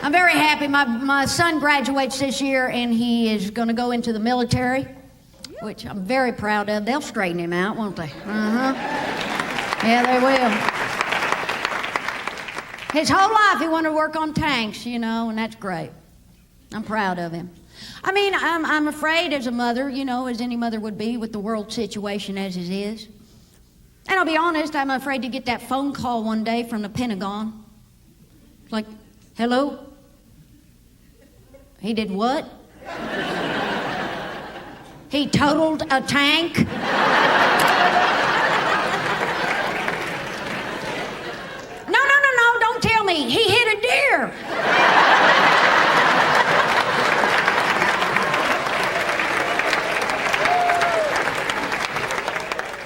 I'm very happy. My son graduates this year, and he is going to go into the military, which I'm very proud of. They'll straighten him out, won't they? Uh-huh. Yeah, they will. His whole life he wanted to work on tanks, and that's great. I'm proud of him. I mean, I'm afraid as a mother, as any mother would be with the world situation as it is. And I'll be honest, I'm afraid to get that phone call one day from the Pentagon. It's like, hello? He did what? He totaled a tank? No, don't tell me. He hit a deer.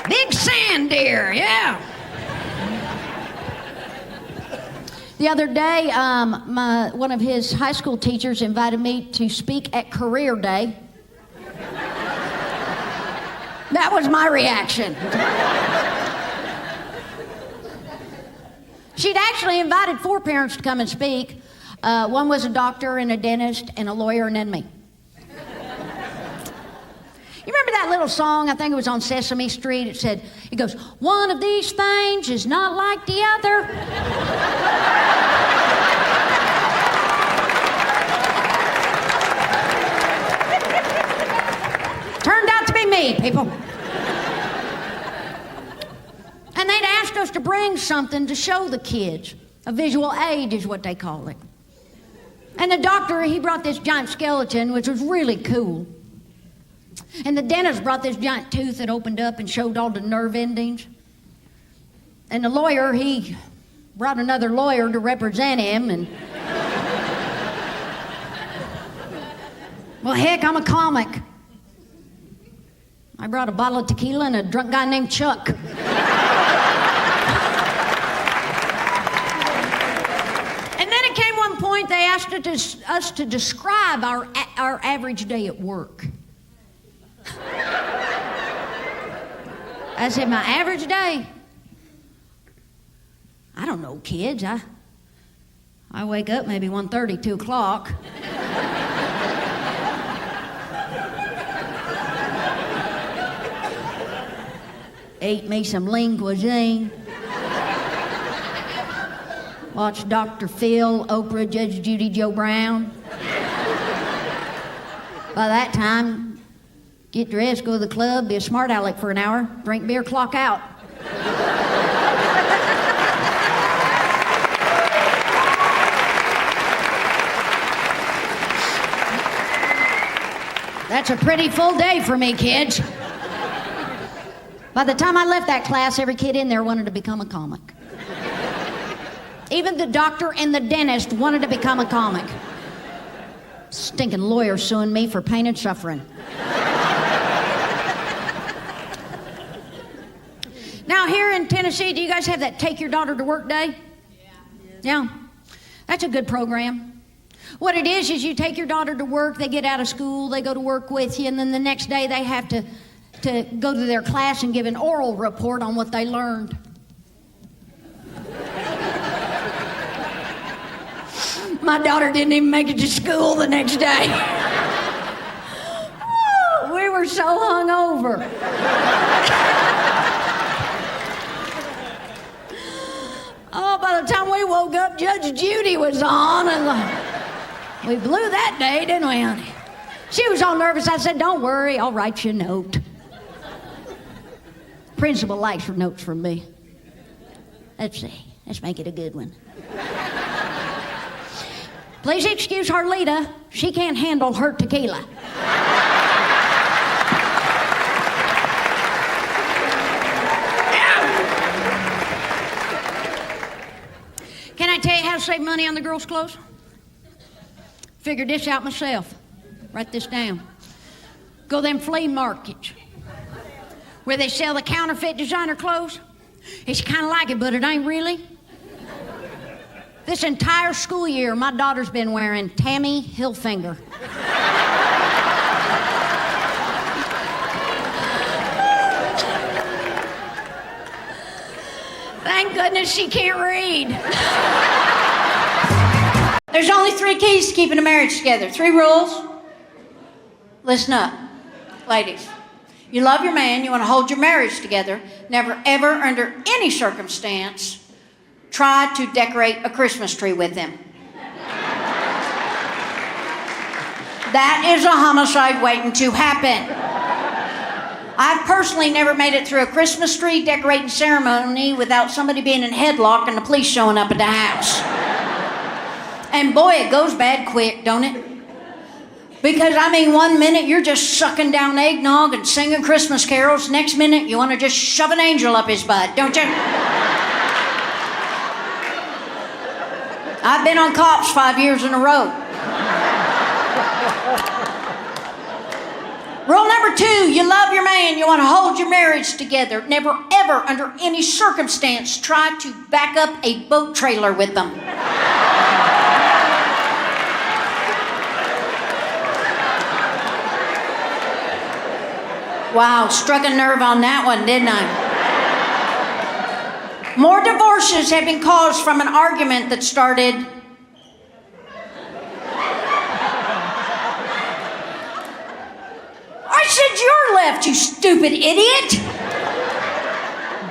Big sand deer, yeah. The other day, one of his high school teachers invited me to speak at Career Day. That was my reaction. She'd actually invited 4 parents to come and speak. One was a doctor and a dentist and a lawyer and then me. You remember that little song? I think it was on Sesame Street. It goes, one of these things is not like the other. Turned out to be me, people. And they'd asked us to bring something to show the kids. A visual aid is what they call it. And the doctor, he brought this giant skeleton, which was really cool. And the dentist brought this giant tooth that opened up and showed all the nerve endings. And the lawyer, he brought another lawyer to represent him. And well, heck, I'm a comic. I brought a bottle of tequila and a drunk guy named Chuck. And then it came one point they asked us to describe our average day at work. I said, my average day? I don't know, kids. I wake up maybe 1:30, 2 o'clock. Ate me some lean cuisine. Watched Dr. Phil, Oprah, Judge Judy, Joe Brown. By that time, get dressed, go to the club, be a smart aleck for an hour, drink beer, clock out. That's a pretty full day for me, kids. By the time I left that class, every kid in there wanted to become a comic. Even the doctor and the dentist wanted to become a comic. Stinking lawyer suing me for pain and suffering. Now, here in Tennessee, do you guys have that Take Your Daughter to Work Day? Yeah. That's a good program. What it is you take your daughter to work, they get out of school, they go to work with you, and then the next day they have to go to their class and give an oral report on what they learned. My daughter didn't even make it to school the next day. We were so hungover. Oh, by the time we woke up, Judge Judy was on, and we blew that day, didn't we, honey? She was all nervous. I said, don't worry, I'll write you a note. Principal likes her notes from me. Let's see. Let's make it a good one. Please excuse Harlita. She can't handle her tequila. Can I tell you how to save money on the girls' clothes? Figured this out myself. Write this down. Go to them flea markets where they sell the counterfeit designer clothes. It's kind of like it, but it ain't really. This entire school year, my daughter's been wearing Tammy Hilfiger. Thank goodness she can't read. There's only 3 keys to keeping a marriage together. 3 rules. Listen up, ladies. You love your man, you want to hold your marriage together. Never, ever, under any circumstance, try to decorate a Christmas tree with him. That is a homicide waiting to happen. I've personally never made it through a Christmas tree decorating ceremony without somebody being in a headlock and the police showing up at the house. And boy, it goes bad quick, don't it? Because, I mean, one minute you're just sucking down eggnog and singing Christmas carols. Next minute you want to just shove an angel up his butt, don't you? I've been on cops 5 years in a row. Rule number 2, you love your man, you want to hold your marriage together. Never, ever, under any circumstance, try to back up a boat trailer with them. Wow, struck a nerve on that one, didn't I? More divorces have been caused from an argument that started... I said you're left, you stupid idiot!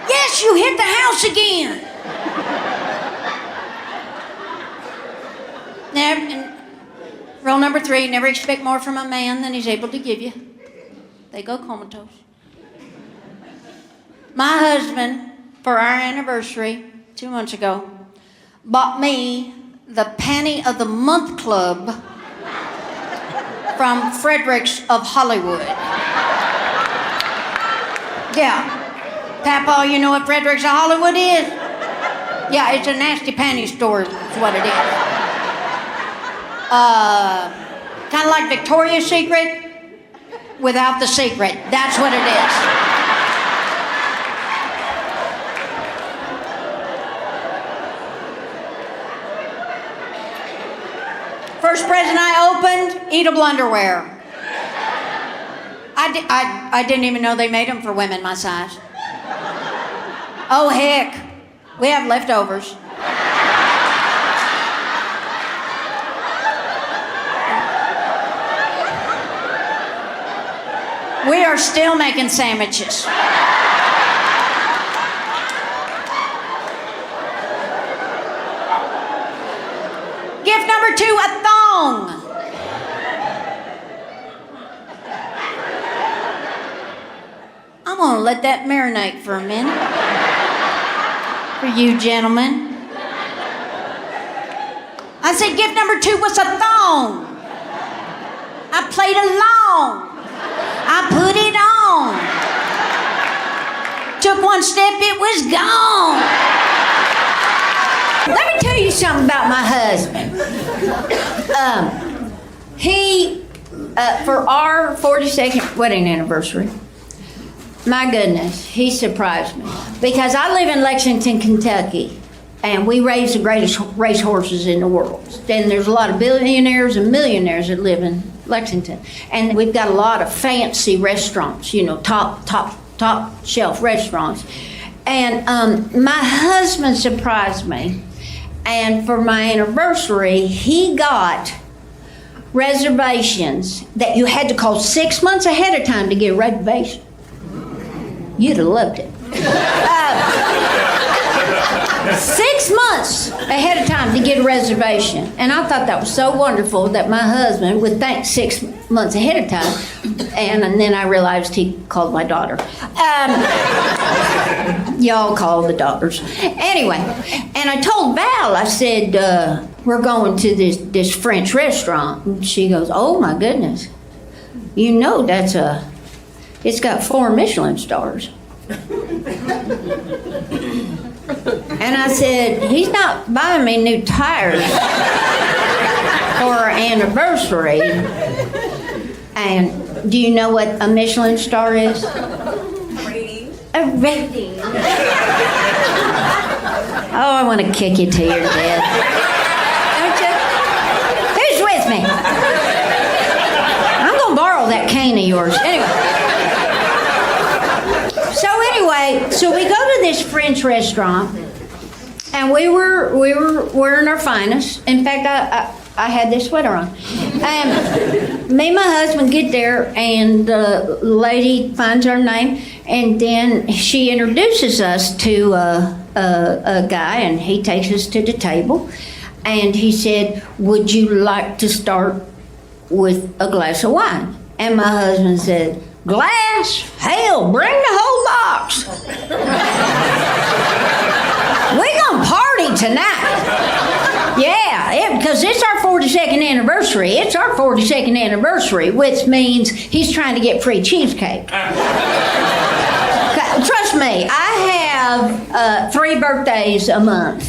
Yes, you hit the house again! Rule number 3, never expect more from a man than he's able to give you. They go comatose. My husband, for our anniversary 2 months ago, bought me the Panty of the Month Club from Fredericks of Hollywood. Yeah. Papa, you know what Fredericks of Hollywood is? Yeah, it's a nasty panty store, is what it is. Kind of like Victoria's Secret, without the secret. That's what it is. First present I opened, eatable underwear. I didn't even know they made them for women my size. Oh, heck. We have leftovers. We are still making sandwiches. Gift number 2, a thong. I'm gonna let that marinate for a minute. For you gentlemen. I said gift number 2 was a thong. I played along. I put it on. Took one step, it was gone. Let me tell you something about my husband. For our 42nd wedding anniversary, my goodness, he surprised me. Because I live in Lexington, Kentucky, and we raise the greatest race horses in the world. And there's a lot of billionaires and millionaires that live in Lexington. And we've got a lot of fancy restaurants, you know, top shelf restaurants. And my husband surprised me. And for my anniversary, he got reservations that you had to call 6 months ahead of time to get a reservation. You'd have loved it. 6 months ahead of time to get a reservation. And I thought that was so wonderful that my husband would think 6 months ahead of time. And then I realized he called my daughter. Y'all call the daughters. Anyway, and I told Val, I said, we're going to this French restaurant. And she goes, oh my goodness. You know it's got 4 Michelin stars. And I said, he's not buying me new tires for our anniversary. And do you know what a Michelin star is? Rating. A rating. Oh, I want to kick you to your death. Don't you? Who's with me? I'm going to borrow that cane of yours. So we go to this French restaurant, And we were wearing our finest. In fact, I had this sweater on. Me and my husband get there, and the lady finds our name, and then she introduces us to a guy, and he takes us to the table, and he said, "Would you like to start with a glass of wine?" And my husband said, "Glass? Hell, bring the whole box. We gonna party tonight." Yeah, because it's our 42nd anniversary. It's our 42nd anniversary, which means he's trying to get free cheesecake. Trust me, I have 3 birthdays a month.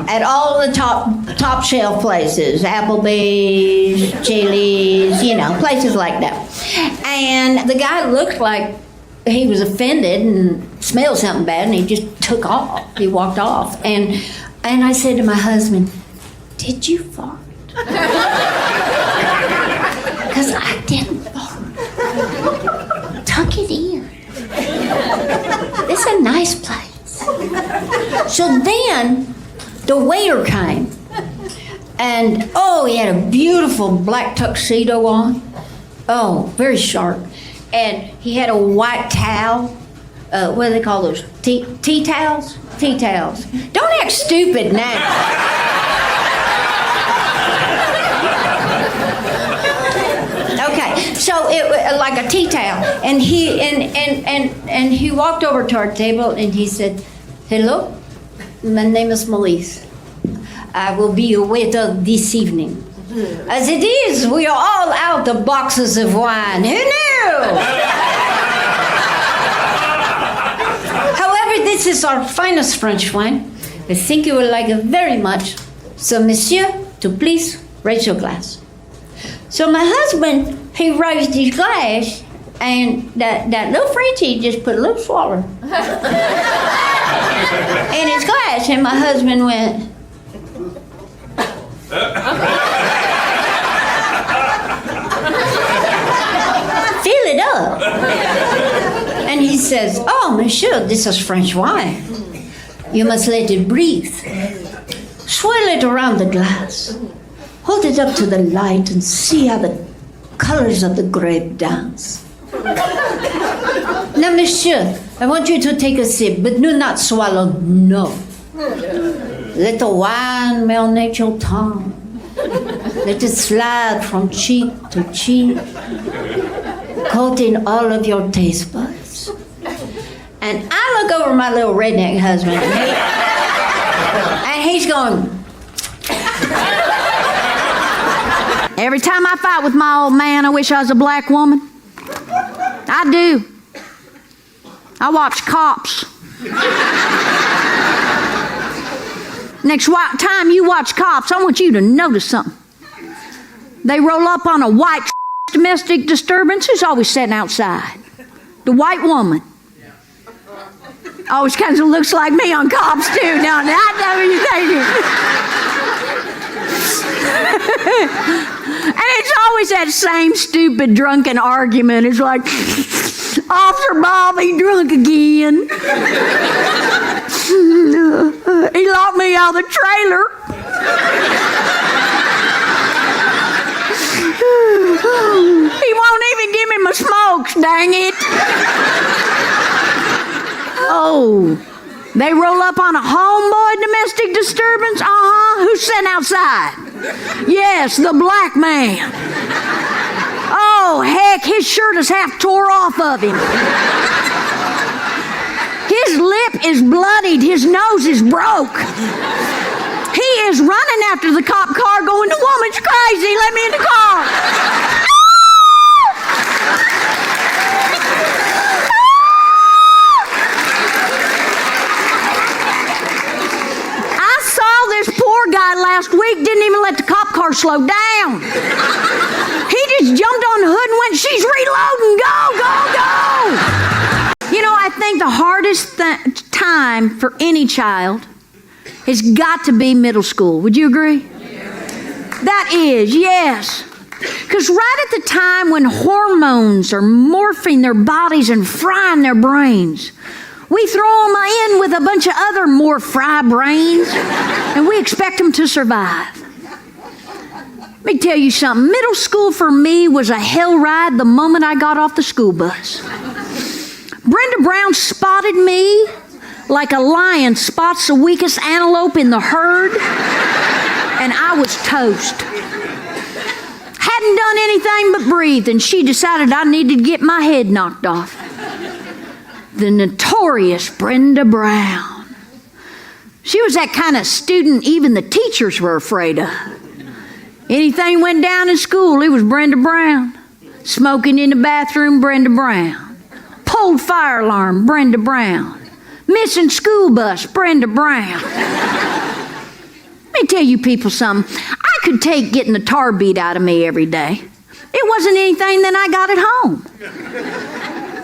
At all the top shelf places, Applebee's, Chili's, places like that. And the guy looked like he was offended and smelled something bad, and he just took off. He walked off. And I said to my husband, "Did you fart?" Because I didn't fart. Tuck it in. It's a nice place. So then the waiter came, and he had a beautiful black tuxedo on. Oh, very sharp. And he had a white towel. What do they call those? Tea towels? Tea towels. Don't act stupid now. Okay, so it was like a tea towel, and he walked over to our table, and he said, "Hello, my name is Melissa. I will be your waiter this evening. As it is, we are all out of boxes of wine. Who knew?" However, this is our finest French wine. I think you will like it very much. So, monsieur, to please raise your glass. So my husband, he raised his glass, and that little Frenchie just put a little swallow in his glass, and my husband went, "Fill it up." And he says, "Oh, monsieur, this is French wine. You must let it breathe. Swirl it around the glass. Hold it up to the light and see how the colors of the grape dance. Now, monsieur, I want you to take a sip, but do not swallow, no. Let the wine marinate your tongue. Let it slide from cheek to cheek, coating all of your taste buds." And I look over my little redneck husband, and he's going, "Every time I fight with my old man, I wish I was a black woman. I do. I watch Cops. Next time you watch Cops, I want you to notice something. They roll up on a white domestic disturbance. Who's always sitting outside? The white woman. Always kind of looks like me on Cops too. Now that you And it's always that same stupid drunken argument. It's like, "Officer Bobby drunk again. He locked me out of the trailer. He won't even give me my smokes, dang it." Oh, they roll up on a homeboy domestic disturbance? Who's sitting outside? Yes, the black man. Oh, heck, his shirt is half tore off of him. His lip is bloodied. His nose is broke. He is running after the cop car going, "The woman's crazy. Let me in the car." I saw this poor guy last week, didn't even let the cop car slow down. He just jumped on the hood and went, "She's reloading. Go, go, go." I think the hardest time for any child has got to be middle school. Would you agree? That is, yes. Because right at the time when hormones are morphing their bodies and frying their brains, We throw them in with a bunch of other more fry brains, and we expect them to survive. Let me tell you something. Middle school for me was a hell ride the moment I got off the school bus. Brenda Brown spotted me like a lion spots the weakest antelope in the herd, and I was toast. Hadn't done anything but breathe, and she decided I needed to get my head knocked off. The notorious Brenda Brown. She was that kind of student even the teachers were afraid of. Anything went down in school, it was Brenda Brown. Smoking in the bathroom, Brenda Brown. Pulled fire alarm, Brenda Brown. Missing school bus, Brenda Brown. Let me tell you people something. I could take getting the tar beat out of me every day. It wasn't anything that I got at home.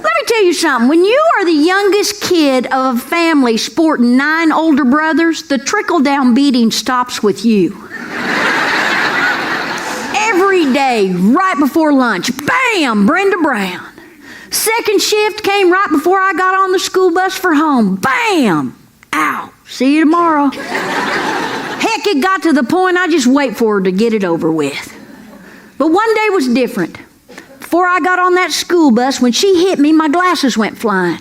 Let me tell you something. When you are the youngest kid of a family sporting 9 older brothers, the trickle-down beating stops with you. Every day, right before lunch, bam, Brenda Brown. Second shift came right before I got on the school bus for home. Bam! Ow. See you tomorrow. Heck, it got to the point I just wait for her to get it over with. But one day was different. Before I got on that school bus, when she hit me, my glasses went flying.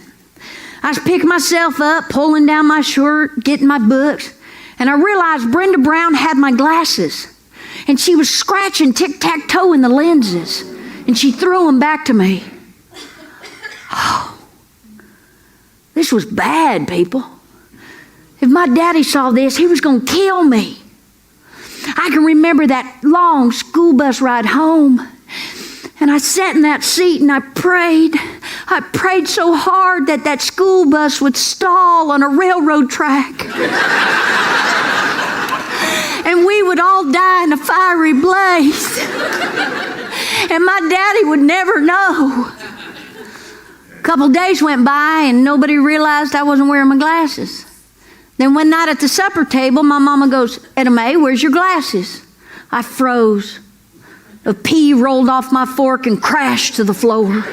I was picking myself up, pulling down my shirt, getting my books, and I realized Brenda Brown had my glasses. And she was scratching tic-tac-toe in the lenses. And she threw them back to me. Oh, this was bad, people. If my daddy saw this, he was going to kill me. I can remember that long school bus ride home. And I sat in that seat and I prayed. I prayed so hard that that school bus would stall on a railroad track. And we would all die in a fiery blaze. And my daddy would never know. A couple days went by and nobody realized I wasn't wearing my glasses. Then one night at the supper table, my mama goes, "Etta Mae, where's your glasses?" I froze. A pea rolled off my fork and crashed to the floor.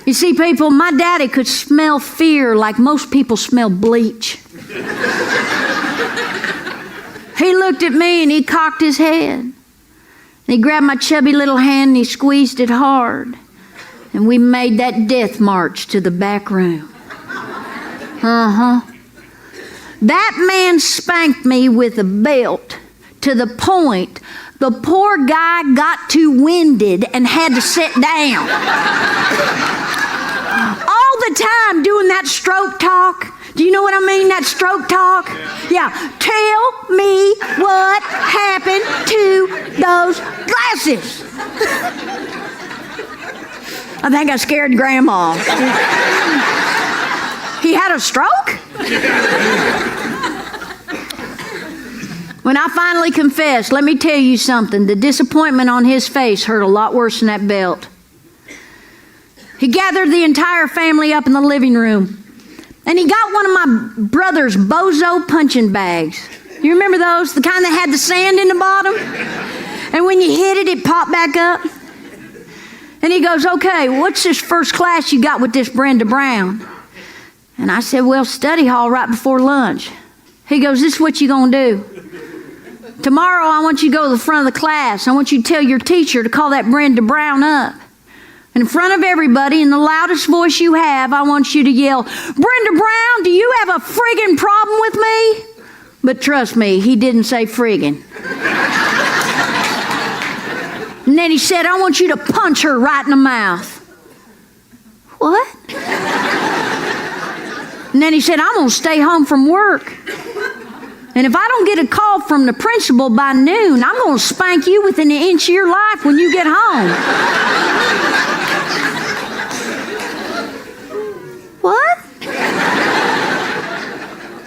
You see, people, my daddy could smell fear like most people smell bleach. He looked at me and he cocked his head. And he grabbed my chubby little hand and he squeezed it hard. And we made that death march to the back room. That man spanked me with a belt to the point the poor guy got too winded and had to sit down. All the time doing that stroke talk. Do you know what I mean, that stroke talk? Yeah. Tell me what happened to those glasses. I think I scared Grandma. He had a stroke? When I finally confessed, let me tell you something. The disappointment on his face hurt a lot worse than that belt. He gathered the entire family up in the living room. And he got one of my brother's bozo punching bags. You remember those? The kind that had the sand in the bottom? And when you hit it, it popped back up. And he goes, "Okay, what's this first class you got with this Brenda Brown?" And I said, "Well, study hall right before lunch." He goes, "This is what you gonna do. Tomorrow I want you to go to the front of the class. I want you to tell your teacher to call that Brenda Brown up. And in front of everybody, in the loudest voice you have, I want you to yell, 'Brenda Brown, do you have a friggin' problem with me?'" But trust me, he didn't say friggin'. And then he said, "I want you to punch her right in the mouth." What? And then he said, "I'm going to stay home from work. And if I don't get a call from the principal by noon, I'm going to spank you within an inch of your life when you get home." What?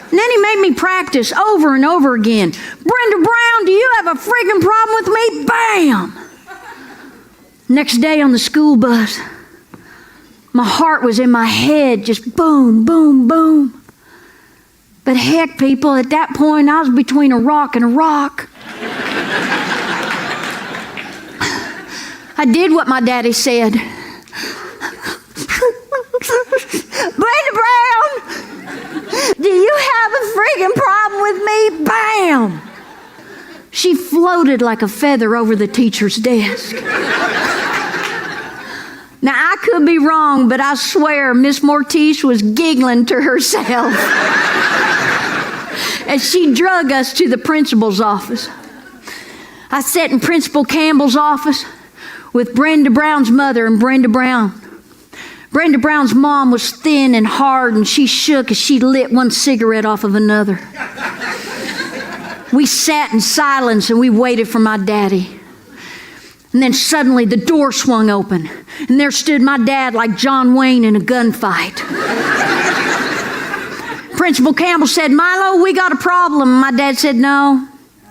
And then he made me practice over and over again. "Brenda Brown, do you have a friggin' problem with me?" Bam! Next day on the school bus, my heart was in my head, just boom, boom, boom. But heck, people, at that point, I was between a rock and a rock. I did what my daddy said. Brenda Brown, do you have a freaking problem with me? Bam! She floated like a feather over the teacher's desk. Now, I could be wrong, but I swear Miss Mortice was giggling to herself as she drug us to the principal's office. I sat in Principal Campbell's office with Brenda Brown's mother and Brenda Brown. Brenda Brown's mom was thin and hard, and she shook as she lit one cigarette off of another. We sat in silence and we waited for my daddy. And then suddenly the door swung open, and there stood my dad like John Wayne in a gunfight. Principal Campbell said, "Milo, we got a problem." My dad said, "No,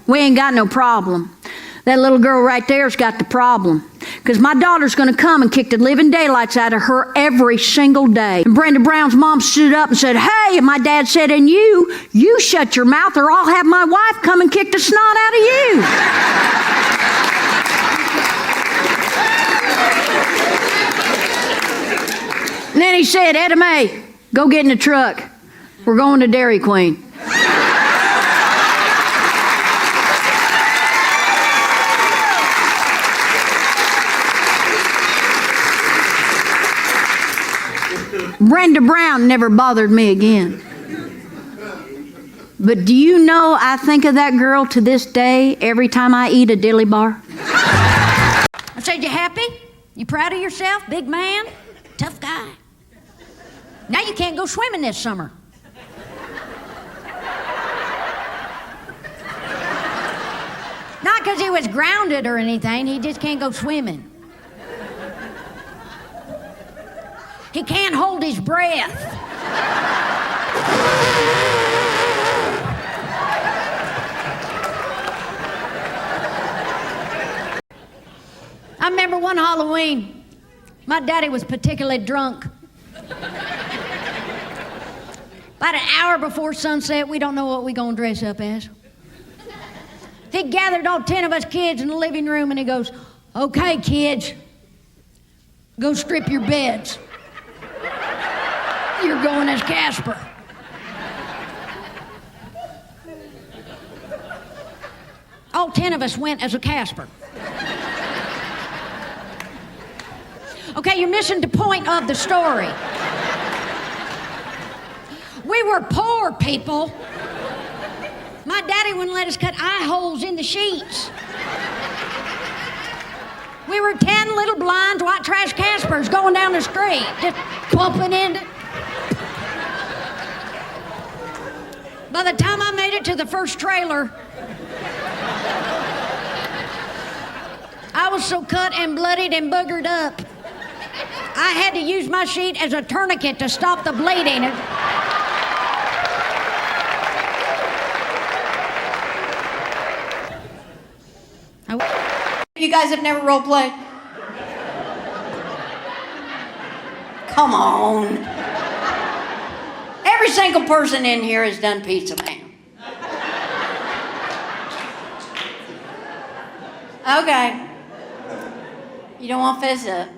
we ain't got no problem. That little girl right there's got the problem. Because my daughter's going to come and kick the living daylights out of her every single day." And Brenda Brown's mom stood up and said, "Hey," and my dad said, "And you shut your mouth or I'll have my wife come and kick the snot out of you." And then he said, "Etta Mae, go get in the truck. We're going to Dairy Queen." Brenda Brown never bothered me again. But do you know I think of that girl to this day every time I eat a dilly bar? I said, "You happy? You proud of yourself? Big man? Tough guy. Now you can't go swimming this summer." Not because he was grounded or anything, he just can't go swimming. He can't hold his breath. I remember one Halloween, my daddy was particularly drunk. About an hour before sunset, we don't know what we're going to dress up as. He gathered all 10 of us kids in the living room and he goes, "Okay, kids, go strip your beds. You're going as Casper." All 10 of us went as a Casper. Okay, you're missing the point of the story. We were poor people. My daddy wouldn't let us cut eye holes in the sheets. We were 10 little blind white trash Caspers going down the street, just bumping into. By the time I made it to the first trailer, I was so cut and bloodied and boogered up, I had to use my sheet as a tourniquet to stop the bleeding. You guys have never role played? Come on. Every single person in here has done Pizza Man. Okay. You don't want to fess up.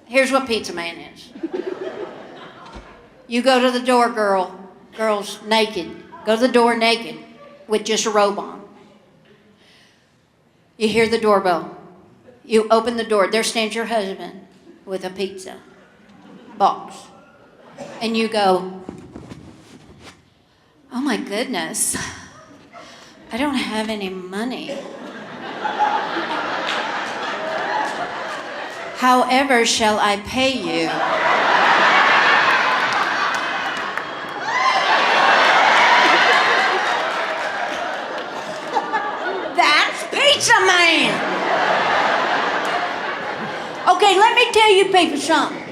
Here's what Pizza Man is. You go to the door, girl's naked. Go to the door naked with just a robe on. You hear the doorbell. You open the door. There stands your husband with a pizza box. And you go, "Oh my goodness, I don't have any money. However shall I pay you?" Pizza Man. Okay, let me tell you people something.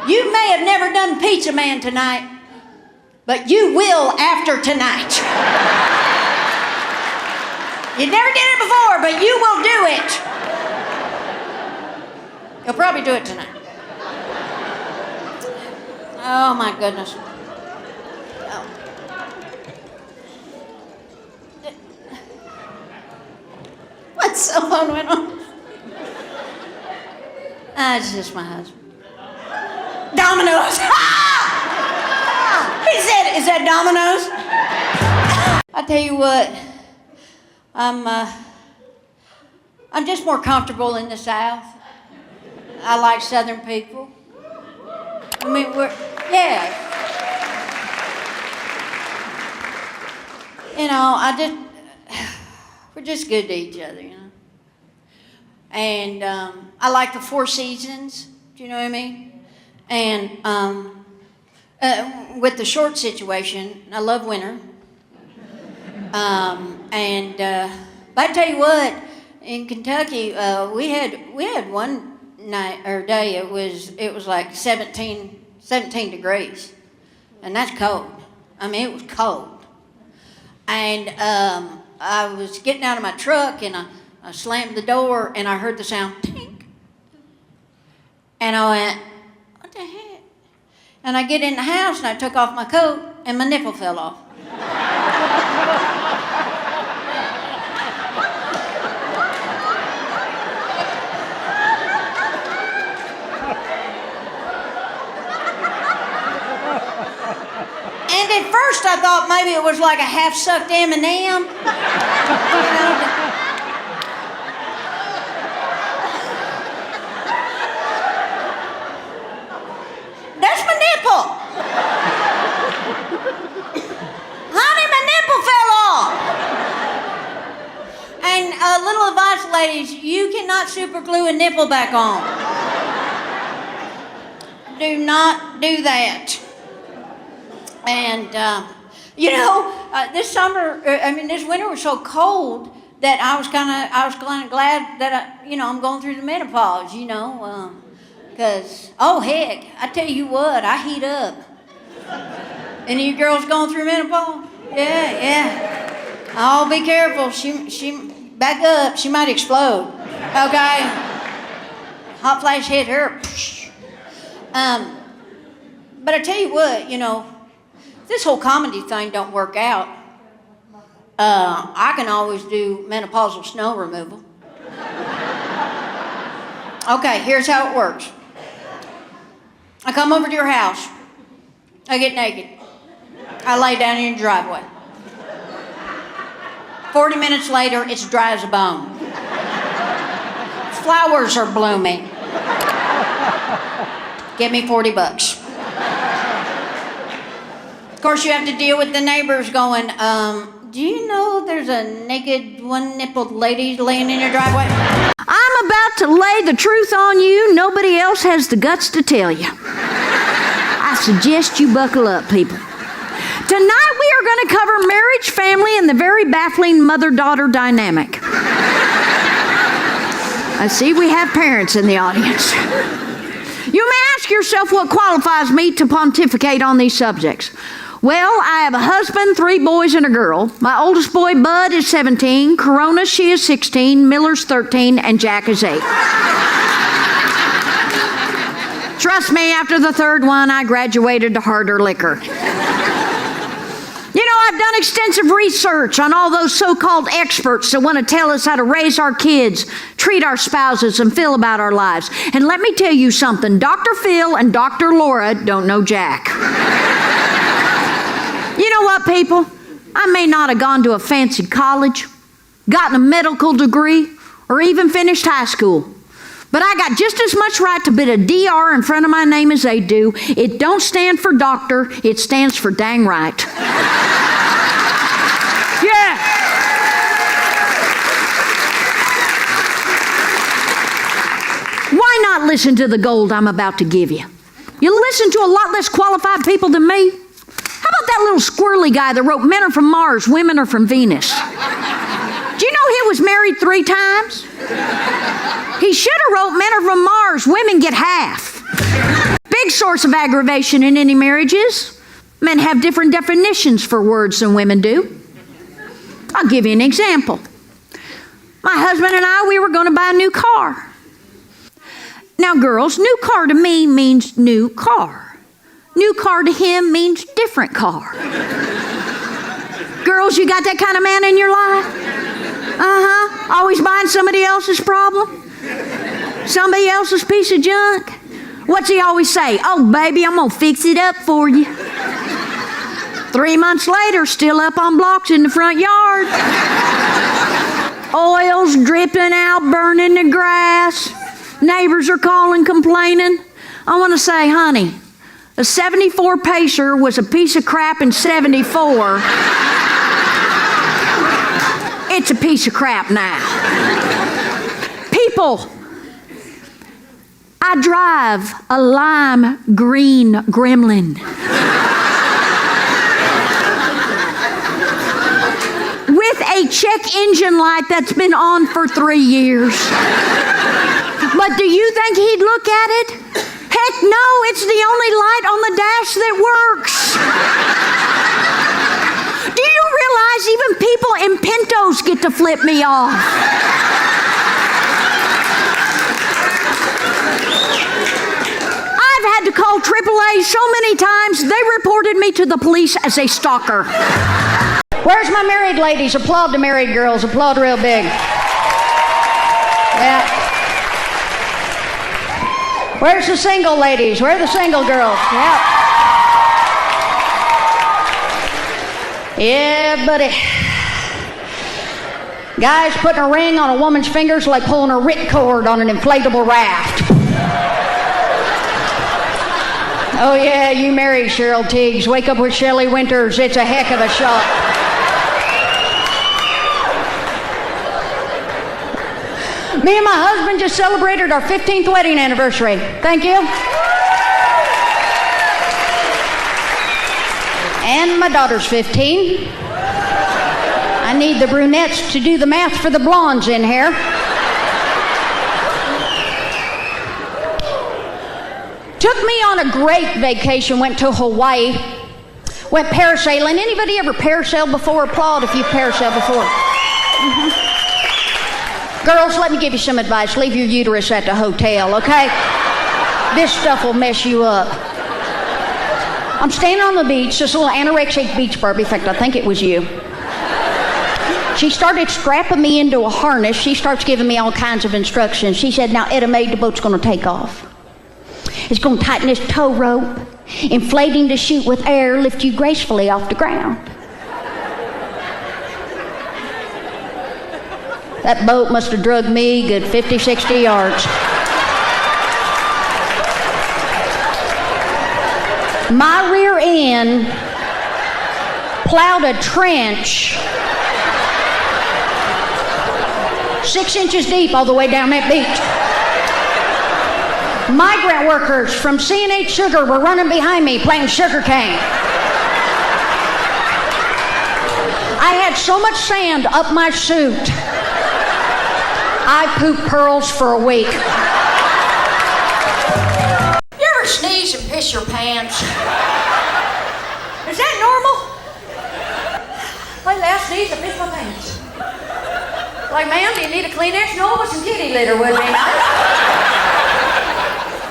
You may have never done Pizza Man tonight, but you will after tonight. You never did it before, but you will do it. You'll probably do it tonight. Oh my goodness. Oh. What cell phone went on? It's just my husband. Domino's. He said, is that Domino's? I tell you what, I'm just more comfortable in the South. I like Southern people. I mean, yeah. You know, we're just good to each other, you know. And I like the 4 seasons, do you know what I mean? And with the short situation, I love winter. But I tell you what, in Kentucky, we had one night or day, it was like 17 degrees, and that's cold. I mean, it was cold. And I was getting out of my truck, and I slammed the door, and I heard the sound, tink. And I went, what the heck? And I get in the house, and I took off my coat, and my nipple fell off. And at first I thought maybe it was like a half-sucked M&M. That's my nipple. Honey, my nipple fell off. And little advice, ladies, you cannot super glue a nipple back on. Do not do that. And, this winter was so cold that I was kind of glad that I'm going through the menopause, because, oh heck, I tell you what, I heat up. Any of you girls going through menopause? Yeah. Oh, be careful. She back up. She might explode. Okay. Hot flash hit her. But I tell you what, this whole comedy thing don't work out, I can always do menopausal snow removal. Okay, here's how it works. I come over to your house. I get naked. I lay down in your driveway. 40 minutes later, it's dry as a bone. Flowers are blooming. Give me $40. Of course, you have to deal with the neighbors going, do you know there's a naked, one-nippled lady laying in your driveway? I'm about to lay the truth on you. Nobody else has the guts to tell you. I suggest you buckle up, people. Tonight we are going to cover marriage, family, and the very baffling mother-daughter dynamic. I see we have parents in the audience. You may ask yourself what qualifies me to pontificate on these subjects. Well, I have a husband, 3 boys, and a girl. My oldest boy, Bud, is 17. Corona, she is 16. Miller's 13. And Jack is 8. Trust me, after the 3rd one, I graduated to harder liquor. I've done extensive research on all those so-called experts that want to tell us how to raise our kids, treat our spouses, and feel about our lives. And let me tell you something, Dr. Phil and Dr. Laura don't know jack. You know what, people? I may not have gone to a fancy college, gotten a medical degree, or even finished high school. But I got just as much right to put a DR in front of my name as they do. It don't stand for doctor, it stands for dang right. Yeah. Why not listen to the gold I'm about to give you? You listen to a lot less qualified people than me. How about that little squirrely guy that wrote Men Are From Mars, Women Are From Venus? Do you know he was married 3 times? He should have wrote Men Are From Mars, Women Get Half. Big source of aggravation in any marriage is men have different definitions for words than women do. I'll give you an example. My husband and I, we were going to buy a new car. Now, girls, new car to me means new car. New car to him means different car. Girls, you got that kind of man in your life? Always buying somebody else's problem? Somebody else's piece of junk? What's he always say? Oh, baby, I'm going to fix it up for you. 3 months later, still up on blocks in the front yard. Oil's dripping out, burning the grass. Neighbors are calling, complaining. I want to say, honey, a 74 Pacer was a piece of crap in 74. It's a piece of crap now. People, I drive a lime green Gremlin. With a check engine light that's been on for 3 years. But do you think he'd look at it? Heck no, it's the only light on the dash that works. Do you realize even people in Pintos get to flip me off? I've had to call AAA so many times, they reported me to the police as a stalker. Where's my married ladies? Applaud the married girls. Applaud real big. Yeah. Where's the single ladies? Where are the single girls? Yeah. Yeah, buddy. Guys putting a ring on a woman's fingers like pulling a ripcord on an inflatable raft. Oh yeah, you marry Cheryl Teagues. Wake up with Shelley Winters. It's a heck of a shot. Me and my husband just celebrated our 15th wedding anniversary. Thank you. And my daughter's 15. I need the brunettes to do the math for the blondes in here. Took me on a great vacation, went to Hawaii, went parasailing. Anybody ever parasailed before? Applaud if you've parasailed before. Mm-hmm. Girls, let me give you some advice. Leave your uterus at the hotel, okay? This stuff will mess you up. I'm standing on the beach, this little anorexic beach Barbie, in fact, I think it was you. She started strapping me into a harness. She starts giving me all kinds of instructions. She said, now, Etta Mae, the boat's going to take off. It's going to tighten this tow rope, inflating the chute with air, lift you gracefully off the ground. That boat must have drugged me good 50, 60 yards. My rear end plowed a trench 6 inches deep all the way down that beach. Migrant workers from C&H Sugar were running behind me playing sugar cane. I had so much sand up my suit, I pooped pearls for a week. You ever sneeze and piss your pants? Is that normal? Lately I sneezed and pissed my pants. Like, ma'am, do you need a Kleenex? No, but some kitty litter would be nice.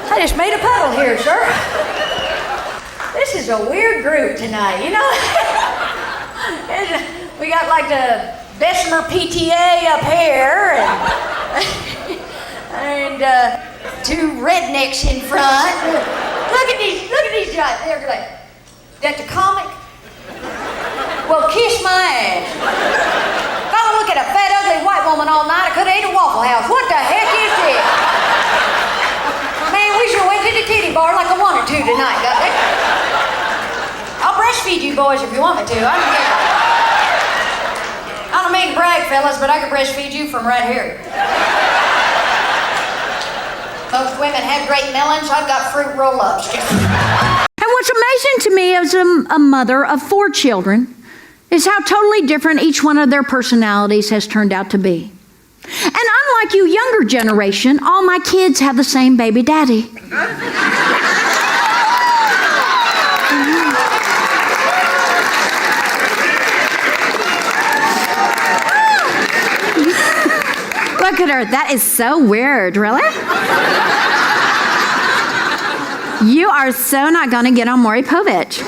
I just made a puddle here, sir. This is a weird group tonight, you know? We got like the Bessemer PTA up here, and two rednecks in front. Look at these guys. They're like, that's a comic? Well, kiss my ass. If I look at a fat, ugly white woman all night, I could have ate a Waffle House. What the heck is this? Man, we should have went to the titty bar like I wanted to tonight, got it? I'll breastfeed you boys if you want me to. I don't mean to brag, fellas, but I can breastfeed you from right here. Most women have great melons. I've got fruit roll-ups. And what's amazing to me as a mother of 4 children is how totally different each one of their personalities has turned out to be. And unlike you younger generation, all my kids have the same baby daddy. Look at her. That is so weird, really? You are so not going to get on Maury Povich.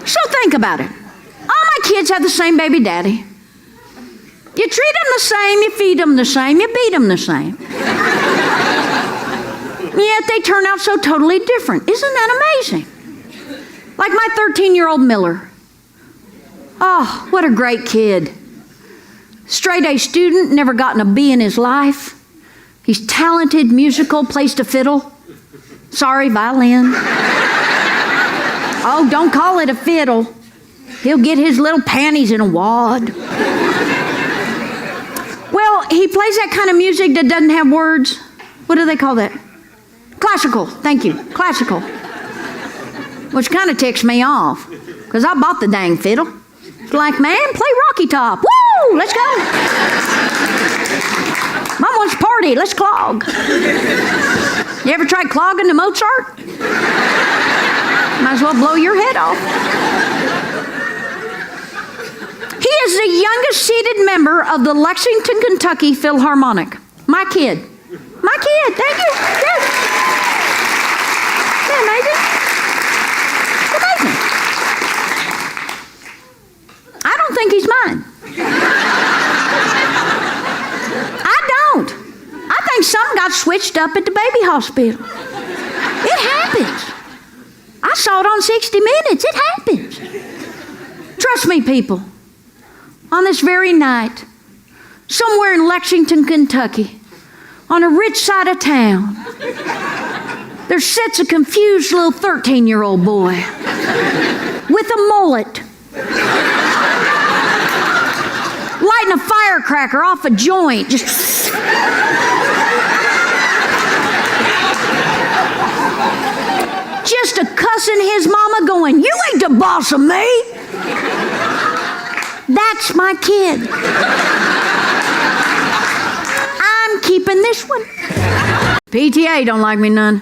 So think about it. All my kids have the same baby daddy. You treat them the same, you feed them the same, you beat them the same. Yet they turn out so totally different. Isn't that amazing? Like my 13-year-old Miller. Oh, what a great kid. Straight A student, never gotten a B in his life. He's talented, musical, plays the fiddle. Sorry, violin. Oh, don't call it a fiddle. He'll get his little panties in a wad. Well, he plays that kind of music that doesn't have words. What do they call that? Classical. Thank you. Classical. Which kind of ticks me off, because I bought the dang fiddle. It's like, man, play Rocky Top. Woo! Let's go. Mom wants to party. Let's clog. You ever tried clogging to Mozart? Might as well blow your head off. He is the youngest seated member of the Lexington, Kentucky Philharmonic. My kid. My kid. Thank you. Yes. Isn't that amazing? It's amazing. I don't think he's mine. I don't. I think something got switched up at the baby hospital. It happens. I saw it on 60 Minutes. It happens. Trust me, people. On this very night, somewhere in Lexington, Kentucky, on a rich side of town, there sits a confused little 13-year-old boy with a mullet, lighting a firecracker off a joint, just a cussing his mama, going, "You ain't the boss of me." That's my kid. I'm keeping this one. PTA don't like me none.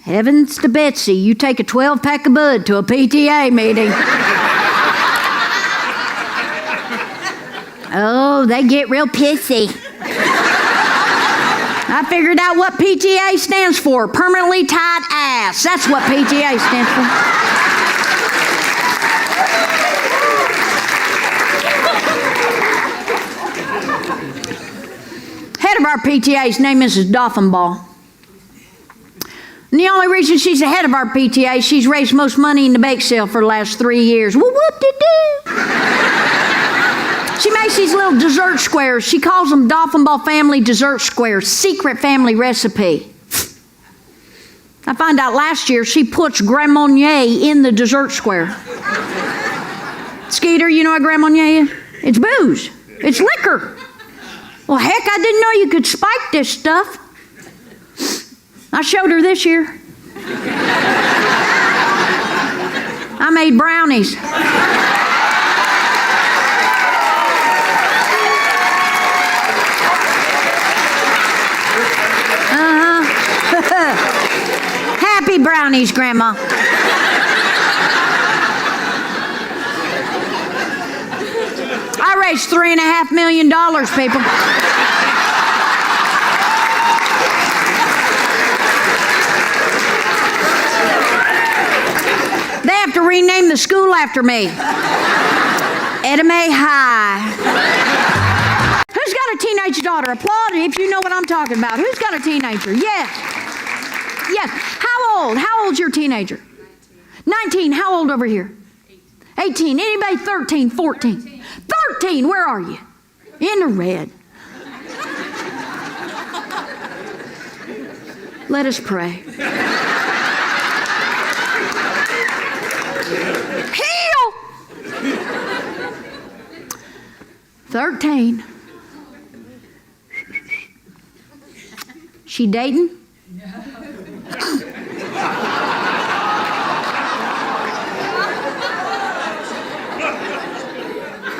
Heavens to Betsy, you take a 12-pack of bud to a PTA meeting. Oh, they get real pissy. I figured out what PTA stands for. Permanently tied ass. That's what PTA stands for. Head of our PTA's name is Mrs. Doffinball. And the only reason she's the head of our PTA, she's raised most money in the bake sale for the last 3 years. Well, whoop-de-doo. She makes these little dessert squares. She calls them Doffinball Family Dessert Squares. Secret family recipe. I found out last year she puts Grand Marnier in the dessert square. Skeeter, you know what Grand Marnier is? It's booze. It's liquor. Well, heck, I didn't know you could spike this stuff. I showed her this year. I made brownies. Happy brownies, Grandma. I raised $3.5 million, people. They have to rename the school after me. Etta High. Who's got a teenage daughter? Applaud if you know what I'm talking about. Who's got a teenager? Yes. Yes. How old? How old's your teenager? 19. How old over here? 18. Anybody 13, 14? 13. Where are you? In the red. Let us pray. Heal! 13. She dating?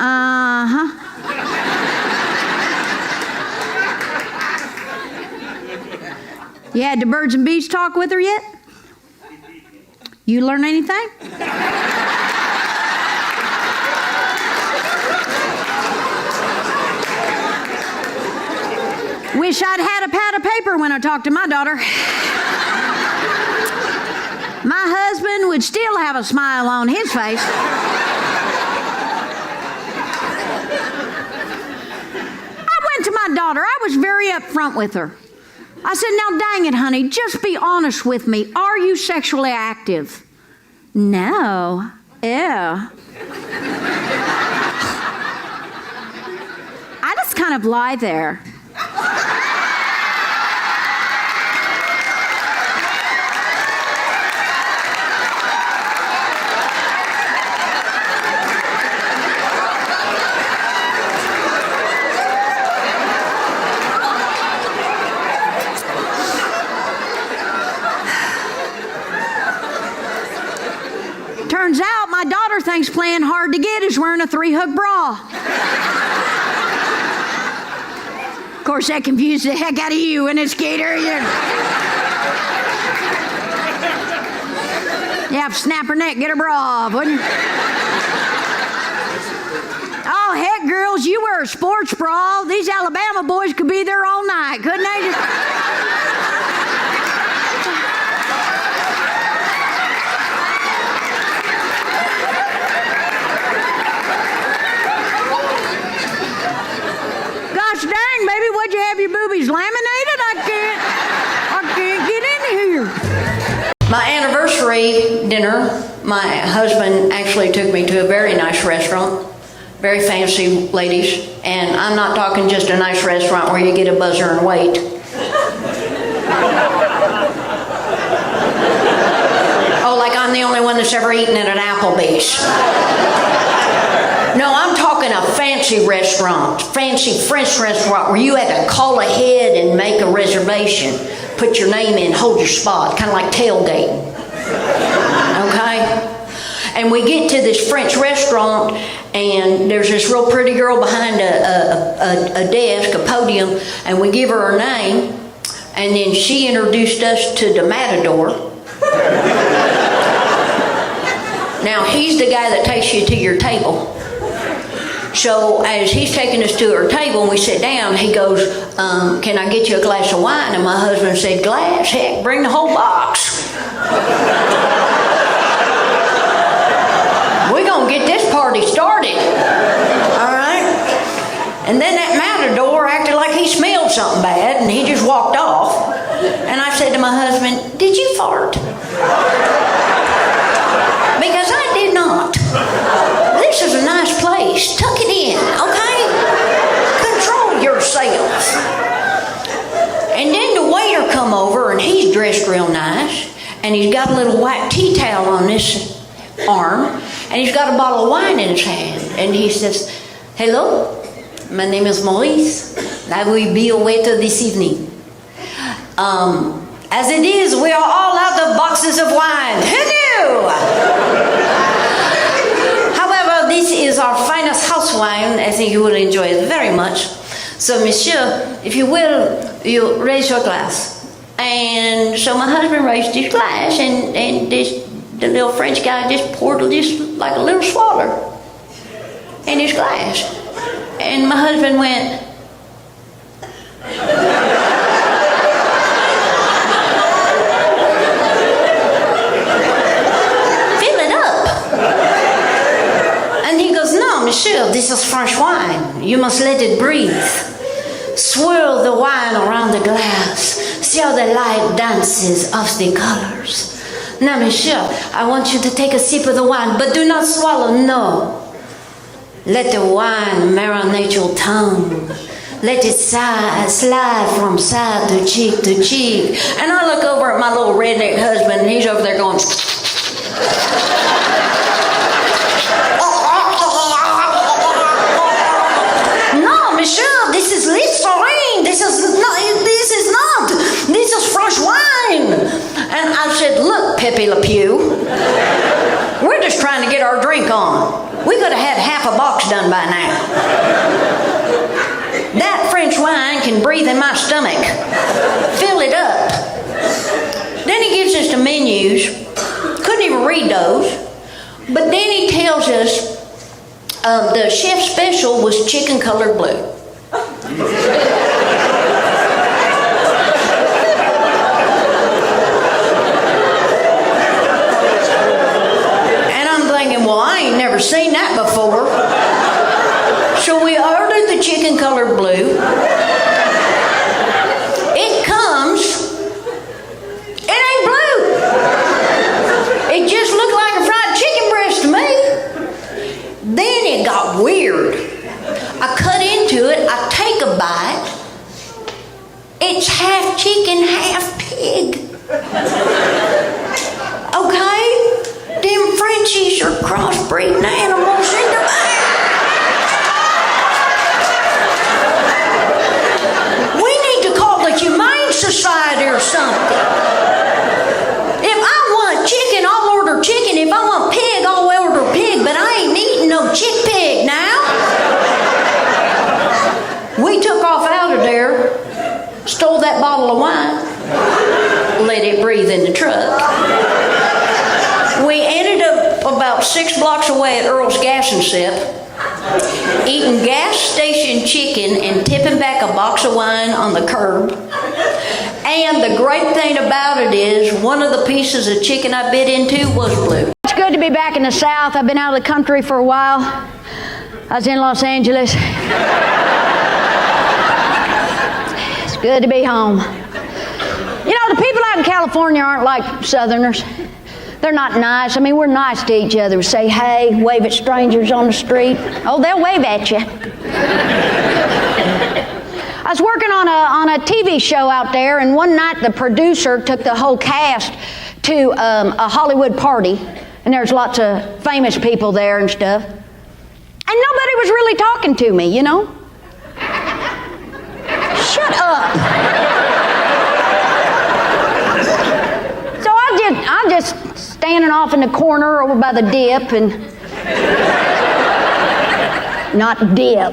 Uh-huh. You had the birds and bees talk with her yet? You learn anything? Wish I'd had a pad of paper when I talked to my daughter. My husband would still have a smile on his face. daughter. I was very upfront with her. I said, now dang it, honey, just be honest with me. Are you sexually active? No. Ew. I just kind of lie there. Turns out my daughter thinks playing hard to get is wearing a 3-hook bra. Of course, that confused the heck out of you, and it's Gator. Yeah, snap her neck, get her bra off, wouldn't you? Oh, heck, girls, you wear a sports bra. These Alabama boys could be there all night, couldn't they? Gosh dang, baby, what'd you have your boobies laminated? I can't get in here. My anniversary dinner, my husband actually took me to a very nice restaurant, very fancy ladies, and I'm not talking just a nice restaurant where you get a buzzer and wait. Oh, like I'm the only one that's ever eaten at an Applebee's. No, I'm talking a fancy restaurant, fancy French restaurant where you had to call ahead and make a reservation. Put your name in, hold your spot, kind of like tailgating. Okay? And we get to this French restaurant, and there's this real pretty girl behind a desk, a podium, and we give her name, and then she introduced us to the Matador. Now, he's the guy that takes you to your table. So as he's taking us to our table and we sit down, he goes, can I get you a glass of wine? And my husband said, glass? Heck, bring the whole box. We're going to get this party started. All right? And then that Matador acted like he smelled something bad, and he just walked off. And I said to my husband, did you fart? Because I did not. This is a nice place. Tuck it in, okay? Control yourself. And then the waiter come over, and he's dressed real nice, and he's got a little white tea towel on his arm, and he's got a bottle of wine in his hand. And he says, hello, my name is Maurice. I will be your waiter this evening. As it is, we are all out of boxes of wine. Hello! However, this is our finest house wine. I think you will enjoy it very much. So, monsieur, if you will, you raise your glass. And so my husband raised his glass, and the little French guy just poured just like a little swaller in his glass. And my husband went, monsieur, this is French wine. You must let it breathe. Swirl the wine around the glass. See how the light dances off the colors. Now, monsieur, I want you to take a sip of the wine, but do not swallow, no. Let the wine marinate your tongue. Let it slide from side to cheek to cheek. And I look over at my little redneck husband, and he's over there going... Monsieur, this is Listerine. This is not. This is French wine. And I said, look, Pepe Le Pew, we're just trying to get our drink on. We could have had half a box done by now. That French wine can breathe in my stomach. Fill it up. Then he gives us the menus. Couldn't even read those. But then he tells us the chef special was chicken colored blue. And I'm thinking, well, I ain't never seen that before. So we ordered the chicken colored blue. It's half chicken, half pig. Okay? Them Frenchies are crossbreeding animals in the back. We need to call the Humane Society or something. If I want chicken, I'll order chicken. If I want pig, I'll order pig. But I ain't eating no chick pig now. We took off out of there, stole that bottle of wine, let it breathe in the truck. We ended up about 6 blocks away at Earl's Gas and Sip, eating gas station chicken and tipping back a box of wine on the curb. And the great thing about it is, one of the pieces of chicken I bit into was blue. It's good to be back in the South. I've been out of the country for a while. I was in Los Angeles. It's good to be home. You know, the people out in California aren't like Southerners. They're not nice. I mean, we're nice to each other. We say hey, wave at strangers on the street. Oh, they'll wave at you. I was working on a TV show out there, and one night the producer took the whole cast to a Hollywood party, and there's lots of famous people there and stuff. And nobody was really talking to me, you know? Shut up. So I'm just standing off in the corner over by the dip and not dip.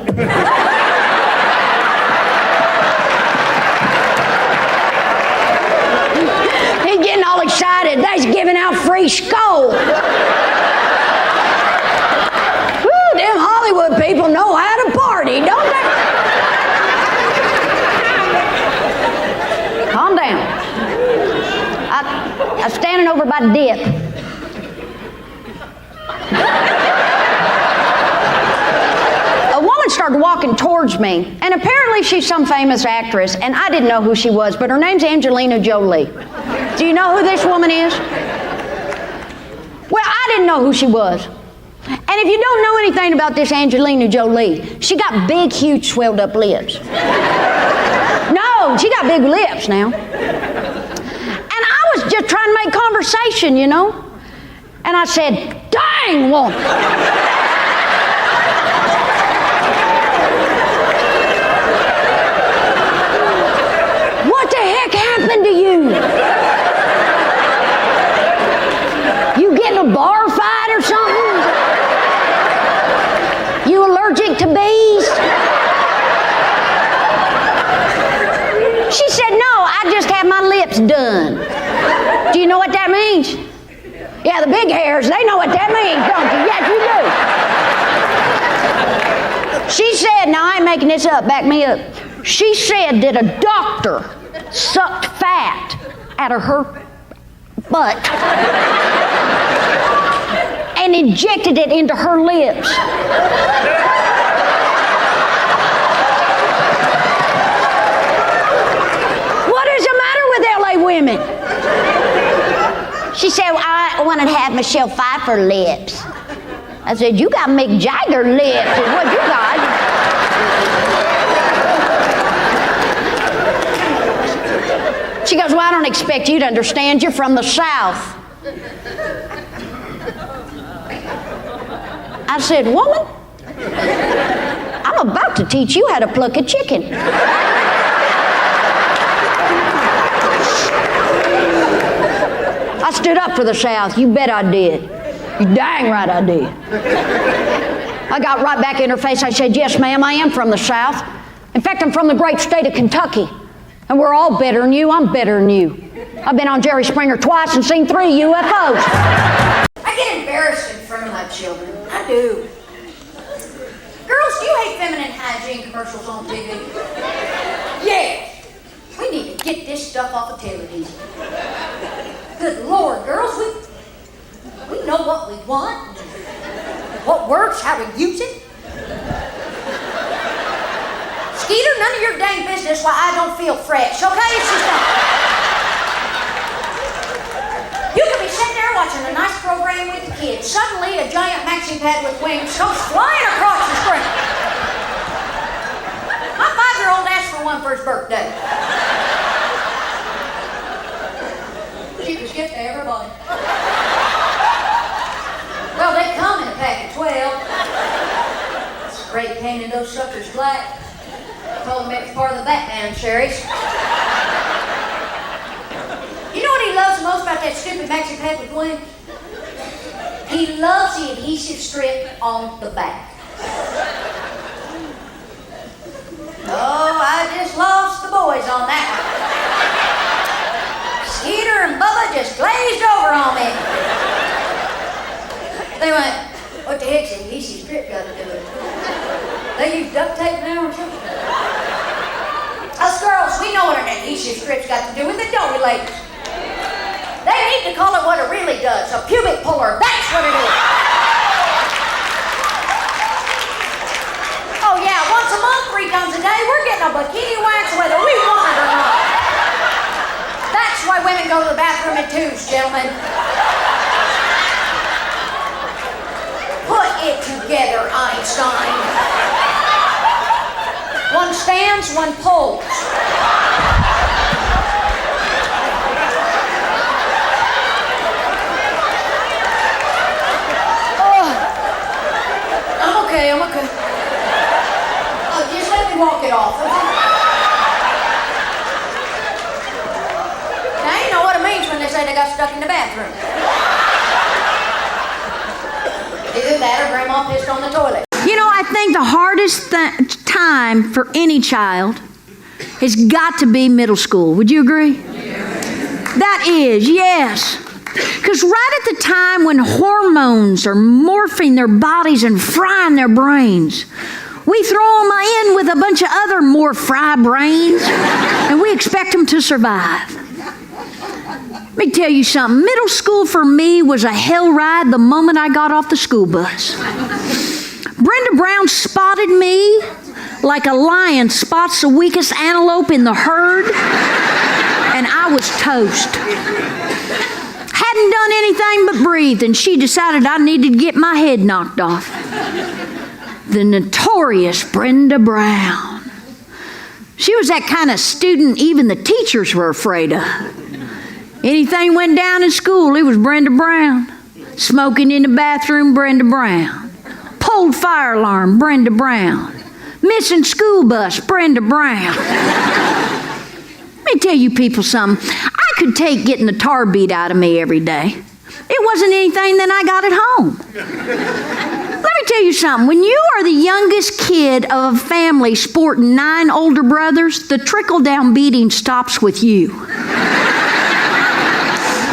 He's getting all excited. They's giving out free skull. Woo, them Hollywood people know how to party, don't they? Calm down. I'm standing over by the dip. A woman started walking towards me, and apparently she's some famous actress, and I didn't know who she was, but her name's Angelina Jolie. Do you know who this woman is? Well, I didn't know who she was. And if you don't know anything about this Angelina Jolie, she got big, huge, swelled up lips. No, she got big lips now. And I was just trying to make conversation, you know? And I said, dang woman. What the heck happened to you? You get in a bar fight or something? You allergic to bees? She said, no, I just had my lips done. Do you know what that means? Yeah, the big hairs, they know what that means, don't you? Yes, you do. She said, now I ain't making this up, back me up. She said that a doctor sucked fat out of her butt and injected it into her lips. What is the matter with LA women? She said, well, I wanted to have Michelle Pfeiffer lips. I said, you got Mick Jagger lips is what you got. She goes, well, I don't expect you to understand. You're from the South. I said, woman, I'm about to teach you how to pluck a chicken. I stood up for the South. You bet I did. You dang right I did. I got right back in her face. I said, yes, ma'am, I am from the South. In fact, I'm from the great state of Kentucky. And we're all better than you. I'm better than you. I've been on Jerry Springer twice and seen 3 UFOs. I get embarrassed in front of my children. I do. Girls, do you hate feminine hygiene commercials on TV? Yes. We need to get this stuff off of television. Good Lord, girls, we know what we want, what works, how to use it. Skeeter, none of your dang business why I don't feel fresh, okay? It's just not. You could be sitting there watching a nice program with the kids. Suddenly, a giant maxi pad with wings comes flying across the screen. My 5-year-old asked for one for his birthday. cheapest gift to everybody. Well, they come in a pack of 12. It's a great painting those suckers black. Told them it was part of the Batman series. You know what he loves most about that stupid maxi pack with wings? He loves the adhesive strip on the back. Oh, I just lost the boys on that one. Skeeter and Bubba just glazed over on me. They went, what the heck's the adhesive strip got to do with it? They use duct tape now or something? Us girls, we know what an adhesive strip's got to do with it, don't we, ladies? They need to call it what it really does, a pubic puller. That's what it is. Oh yeah, once a month, 3 times a day, we're getting a bikini wax whether we want it or not. That's why women go to the bathroom in twos, gentlemen. Put it together, Einstein. One stands, one pulls. I'm okay. Oh, just let me walk it off. Now, you know what it means when they say they got stuck in the bathroom. Either that or Grandma pissed on the toilet. You know, I think the hardest time for any child has got to be middle school. Would you agree? That is, yes. Because right at the time when hormones are morphing their bodies and frying their brains, we throw them in with a bunch of other more fry brains, and we expect them to survive. Let me tell you something. Middle school for me was a hell ride the moment I got off the school bus. Brenda Brown spotted me like a lion spots the weakest antelope in the herd, and I was toast. Hadn't done anything but breathe, and she decided I needed to get my head knocked off. The notorious Brenda Brown. She was that kind of student even the teachers were afraid of. Anything went down in school, it was Brenda Brown. Smoking in the bathroom, Brenda Brown. Pulled fire alarm, Brenda Brown. Missing school bus, Brenda Brown. Let me tell you people something. I could take getting the tar beat out of me every day. It wasn't anything that I got at home. Let me tell you something. When you are the youngest kid of a family sporting 9 older brothers, the trickle-down beating stops with you.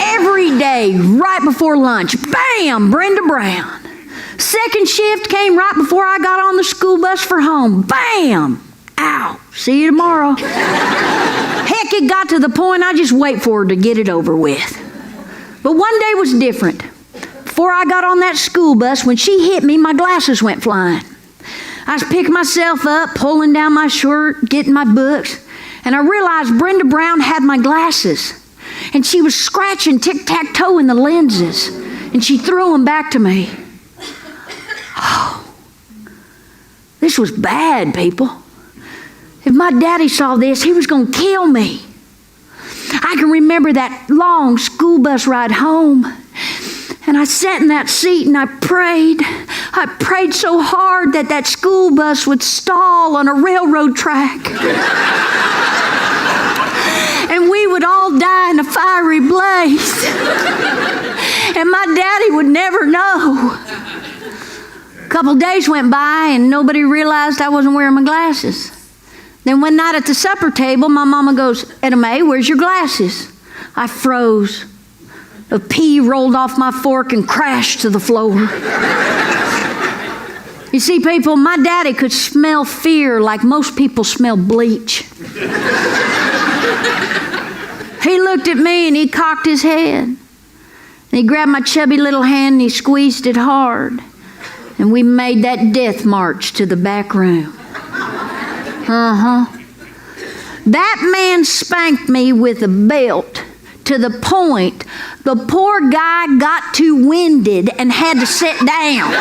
Every day, right before lunch, bam, Brenda Brown. Second shift came right before I got on the school bus for home. Bam! Ow. See you tomorrow. Heck, it got to the point I just wait for her to get it over with. But one day was different. Before I got on that school bus, when she hit me, my glasses went flying. I was picking myself up, pulling down my shirt, getting my books, and I realized Brenda Brown had my glasses. And she was scratching tic-tac-toe in the lenses, and she threw them back to me. Oh, this was bad, people. If my daddy saw this, he was going to kill me. I can remember that long school bus ride home. And I sat in that seat and I prayed. I prayed so hard that that school bus would stall on a railroad track. And we would all die in a fiery blaze. And my daddy would never know. A couple days went by and nobody realized I wasn't wearing my glasses. Then one night at the supper table, my mama goes, "Etta Mae, where's your glasses?" I froze. A pea rolled off my fork and crashed to the floor. You see, people, my daddy could smell fear like most people smell bleach. He looked at me and he cocked his head. And he grabbed my chubby little hand and he squeezed it hard. And we made that death march to the back room. That man spanked me with a belt to the point the poor guy got too winded and had to sit down.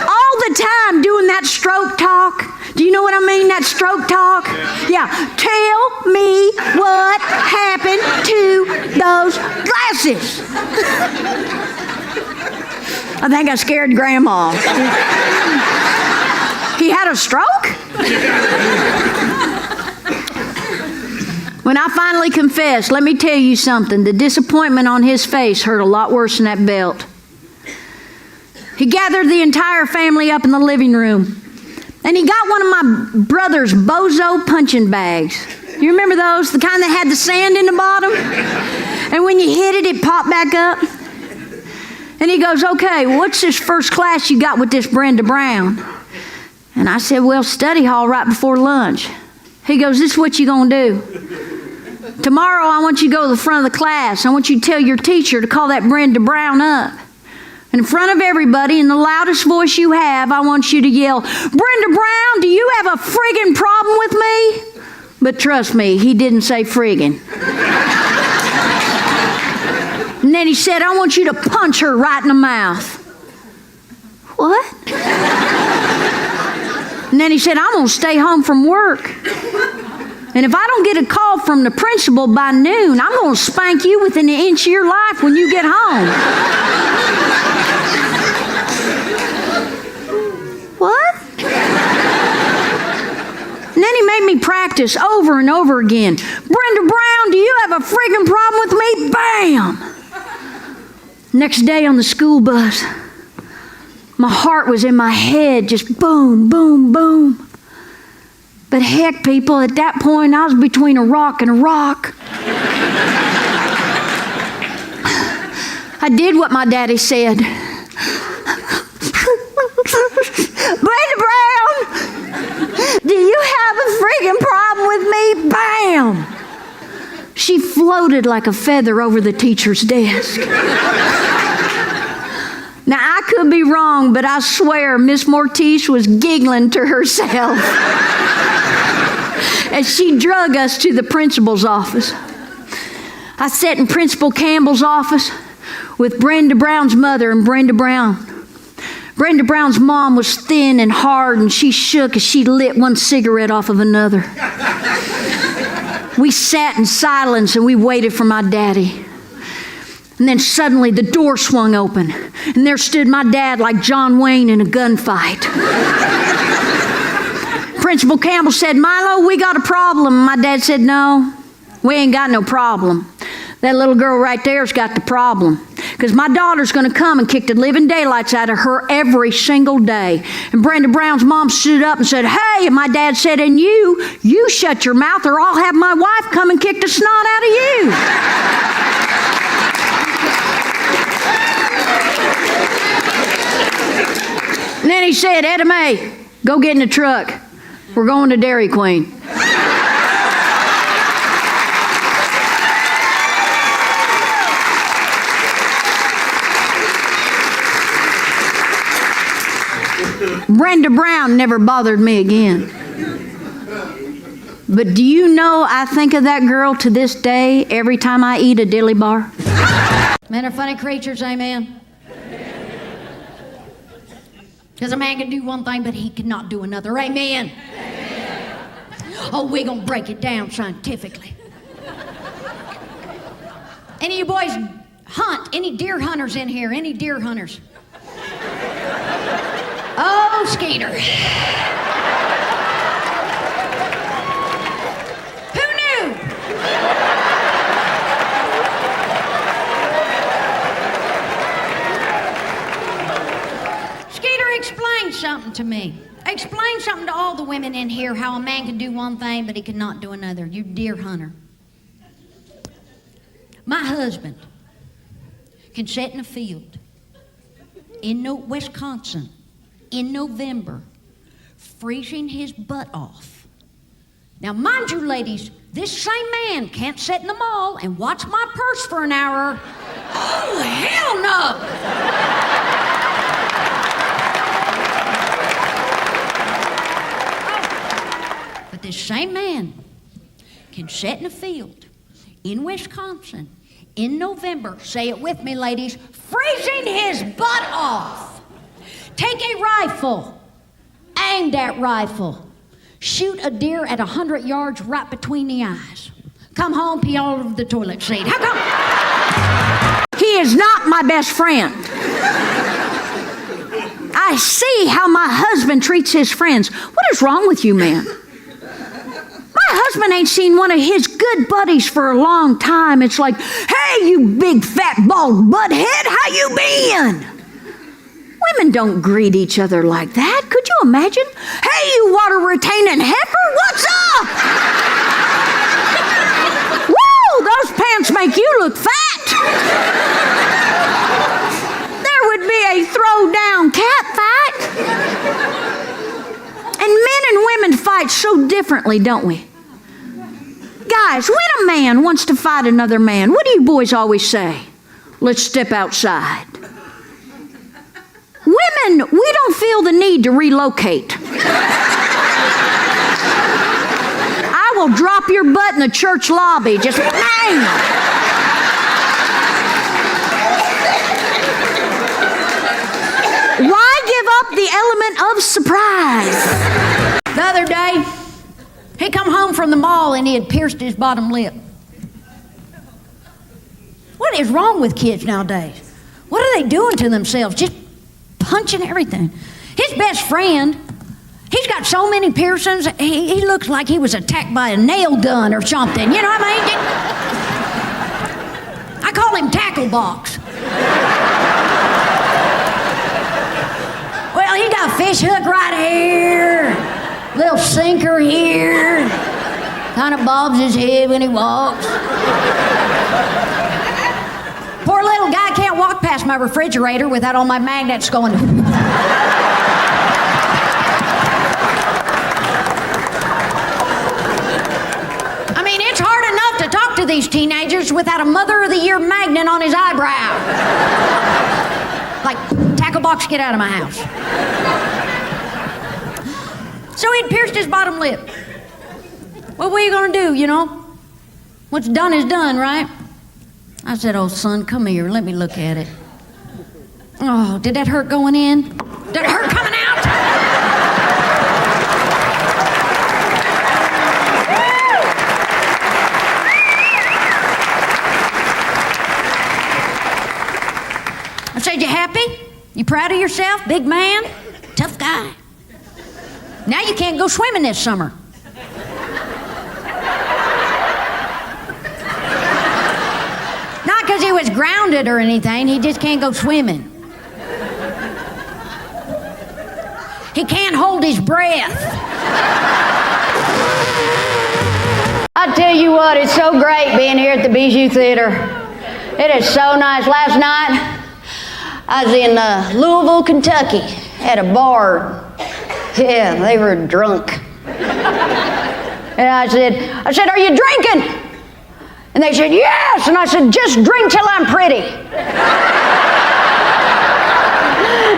All the time doing that stroke talk Do you know what I mean? That stroke talk? Yeah. Tell me what happened to those glasses. I think I scared Grandma. He had a stroke? When I finally confessed, let me tell you something. The disappointment on his face hurt a lot worse than that belt. He gathered the entire family up in the living room, and he got one of my brother's bozo punching bags. You remember those? The kind that had the sand in the bottom? And when you hit it, it popped back up. And he goes, okay, what's this first class you got with this Brenda Brown? And I said, well, study hall right before lunch. He goes, this is what you gonna do. Tomorrow I want you to go to the front of the class. I want you to tell your teacher to call that Brenda Brown up. And in front of everybody, in the loudest voice you have, I want you to yell, Brenda Brown, do you have a friggin' problem with me? But trust me, he didn't say friggin'. And then he said, I want you to punch her right in the mouth. What? And then he said, I'm going to stay home from work. And if I don't get a call from the principal by noon, I'm going to spank you within an inch of your life when you get home. What? And then he made me practice over and over again. Brenda Brown, do you have a friggin' problem with me? Bam! Next day on the school bus, my heart was in my head, just boom, boom, boom. But heck, people, at that point, I was between a rock and a rock. I did what my daddy said. Brenda Brown, do you have a friggin' problem with me? Bam! She floated like a feather over the teacher's desk. Now, I could be wrong, but I swear Miss Mortice was giggling to herself as she drug us to the principal's office. I sat in Principal Campbell's office with Brenda Brown's mother and Brenda Brown. Brenda Brown's mom was thin and hard, and she shook as she lit one cigarette off of another. We sat in silence and we waited for my daddy. And then suddenly the door swung open, and there stood my dad like John Wayne in a gunfight. Principal Campbell said, Milo, we got a problem. My dad said, no, we ain't got no problem. That little girl right there's got the problem. Because my daughter's going to come and kick the living daylights out of her every single day. And Brenda Brown's mom stood up and said, hey, and my dad said, and you shut your mouth or I'll have my wife come and kick the snot out of you. And then he said, Etta Mae, go get in the truck. We're going to Dairy Queen. Brenda Brown never bothered me again. But do you know I think of that girl to this day every time I eat a dilly bar? Men are funny creatures, amen? Because a man can do one thing, but he cannot do another, amen? Oh, we're going to break it down scientifically. Any of you boys hunt? Any deer hunters in here? Any deer hunters? Oh, Skeeter. Who knew? Skeeter, explain something to me. Explain something to all the women in here how a man can do one thing but he cannot do another. You deer hunter. My husband can sit in a field in Wisconsin in November, freezing his butt off. Now, mind you, ladies, this same man can't sit in the mall and watch my purse for an hour. Oh, hell no! But this same man can sit in a field in Wisconsin in November, say it with me, ladies, freezing his butt off. Take a rifle, aim that rifle, shoot a deer at 100 yards right between the eyes. Come home, pee all over the toilet seat. How come? He is not my best friend. I see how my husband treats his friends. What is wrong with you, man? My husband ain't seen one of his good buddies for a long time. It's like, hey, you big fat bald butthead, how you been? Women don't greet each other like that. Could you imagine? Hey, you water retaining heifer, what's up? Whoa, those pants make you look fat. There would be a throwdown cat fight. And men and women fight so differently, don't we? Guys, when a man wants to fight another man, what do you boys always say? Let's step outside. Women, we don't feel the need to relocate. I will drop your butt in the church lobby, just bang! Why give up the element of surprise? The other day, he come home from the mall and he had pierced his bottom lip. What is wrong with kids nowadays? What are they doing to themselves? Just punching everything. His best friend, he's got so many piercings, he looks like he was attacked by a nail gun or something. You know what I mean? I call him Tackle Box. Well, he got a fish hook right here, little sinker here, kind of bobs his head when he walks. Poor little guy can't walk past my refrigerator without all my magnets going. I mean, it's hard enough to talk to these teenagers without a Mother of the Year magnet on his eyebrow. Like, Tackle Box, get out of my house. So he'd pierced his bottom lip. Well, what are you going to do, you know? What's done is done, right? I said, oh, son, come here. Let me look at it. Oh, did that hurt going in? Did it hurt coming out? I said, you happy? You proud of yourself? Big man? Tough guy. Now you can't go swimming this summer. Not because he was grounded or anything, he just can't go swimming. He can't hold his breath. I tell you what, it's so great being here at the Bijou Theater. It is so nice. Last night, I was in Louisville, Kentucky, at a bar. Yeah, they were drunk. And I said, are you drinking? And they said, yes. And I said, just drink till I'm pretty.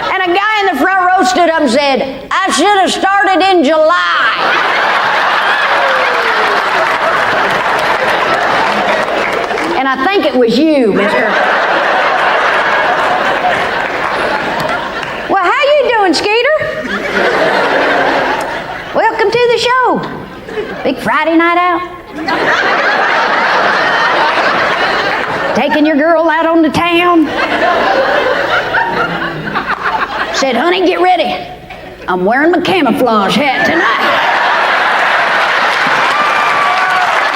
And a guy in the front row stood up and said, I should have started in July. And I think it was you, mister. Well, how you doing, Skeeter? Welcome to the show. Big Friday night out. Taking your girl out on the town. Said, honey, get ready. I'm wearing my camouflage hat tonight.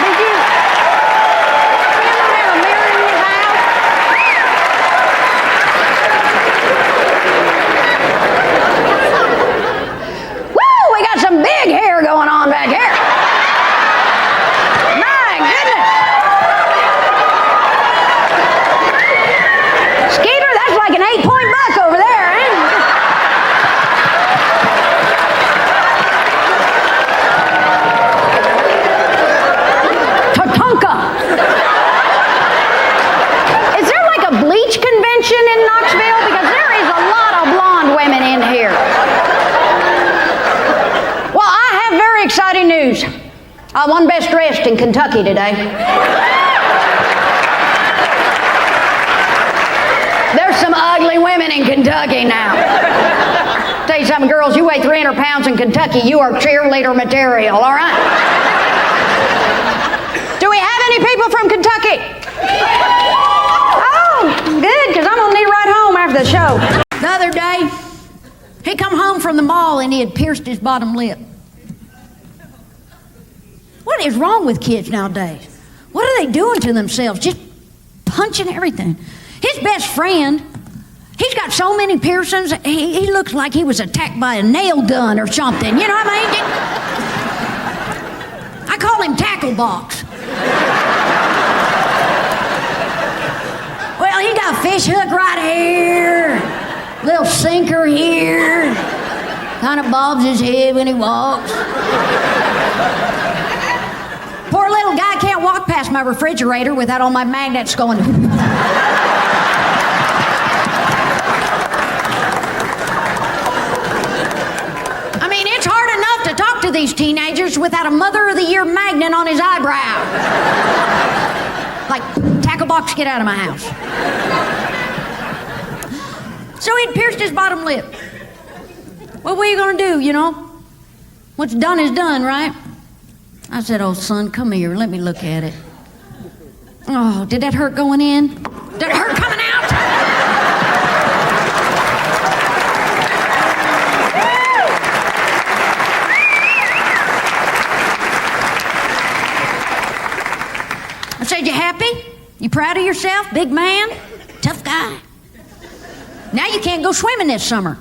Did you? You ever wear a mirror in your house? Woo, we got some big hair going on back here. My goodness. Skeeter, that's like an 8-point buck over there, ain't it? Tatanka. Is there like a bleach convention in Knoxville? Because there is a lot of blonde women in here. Well, I have very exciting news. I won Best Dressed in Kentucky today. There's some ugly women in Kentucky now. Tell you something, girls, you weigh 300 pounds in Kentucky, you are cheerleader material, all right? Do we have any people from Kentucky? Oh, good, because I'm going to need a ride home after the show. The other day, he come home from the mall and he had pierced his bottom lip. What is wrong with kids nowadays? What are they doing to themselves? Just punching everything. His best friend, he's got so many piercings, he looks like he was attacked by a nail gun or something. You know what I mean? I call him Tackle Box. Well, he got a fish hook right here, little sinker here, kind of bobs his head when he walks. Poor little guy can't walk past my refrigerator without all my magnets going. I mean, it's hard enough to talk to these teenagers without a Mother of the Year magnet on his eyebrow. Like, Tackle Box, get out of my house. So he'd pierced his bottom lip. Well, what are you going to do, you know? What's done is done, right? I said, oh, son, come here. Let me look at it. Oh, did that hurt going in? Did it hurt coming out? I said, you happy? You proud of yourself? Big man? Tough guy. Now you can't go swimming this summer.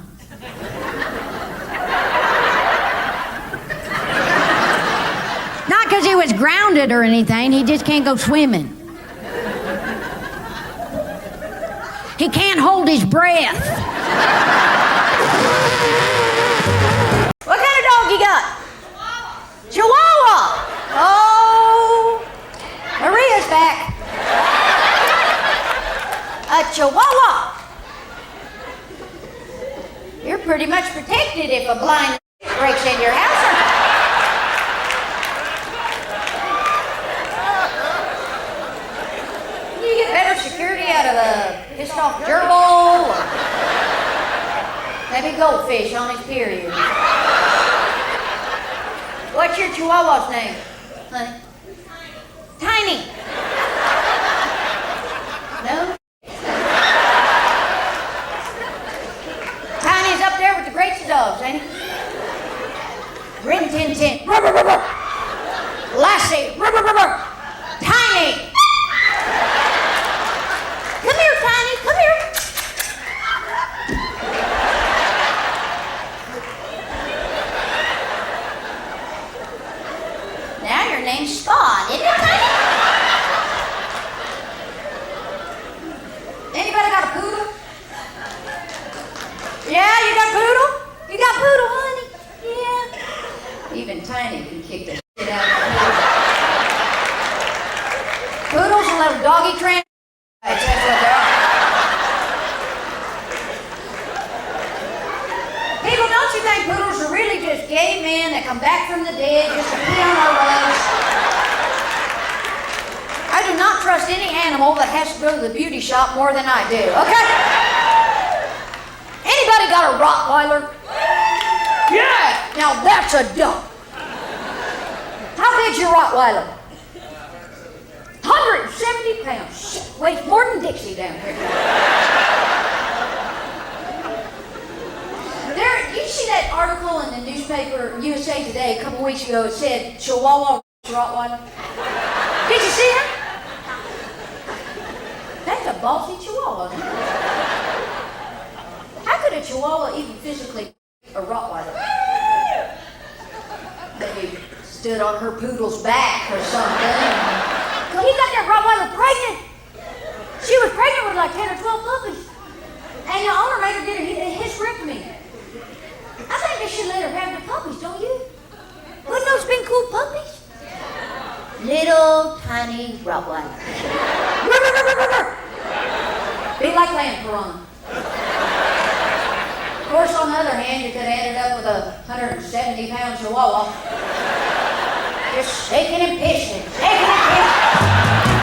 Not because he was grounded or anything, he just can't go swimming. He can't hold his breath. What kind of dog you got? Chihuahua. Oh, Maria's back. A Chihuahua. You're pretty much protected if a blind breaks in your house. You get better security out of a pissed off gerbil or maybe goldfish on his period. What's your Chihuahua's name, honey? Tiny. No? Tiny's up there with the greats of dogs, ain't he? Rin Tin Tin. Lassie. Tiny. Come here, Tiny. Come here. Now your name's Spawn, isn't it, Tiny? Anybody got a poodle? Yeah, you got poodle? You got poodle, honey? Yeah. Even Tiny can kick the shit out of a poodle. Poodle's a little doggy trans. That's what they are. People, don't you think poodles are really just gay men that come back from the dead just to pee on our rugs? I do not trust any animal that has to go to the beauty shop more than I do, okay? Anybody got a Rottweiler? Yeah! Now that's a duck. How big's your Rottweiler? 170 pounds. Shit, weighs more than Dixie down here. You see that article in the newspaper, USA Today, a couple weeks ago? It said Chihuahua Rottweiler. Did you see it? That's a bossy Chihuahua. How could a Chihuahua even physically a Rottweiler? Maybe stood on her poodle's back or something. He got that Rottweiler pregnant. She was pregnant with like 10 or 12 puppies. And the owner made her get a hysterectomy. I think they should let her have the puppies, don't you? Wouldn't those been cool puppies? Little tiny Rottweiler. Be like land piranha. Of course, on the other hand, you could have ended up with a 170-pound Chihuahua. Just shaking and pissing, shaking and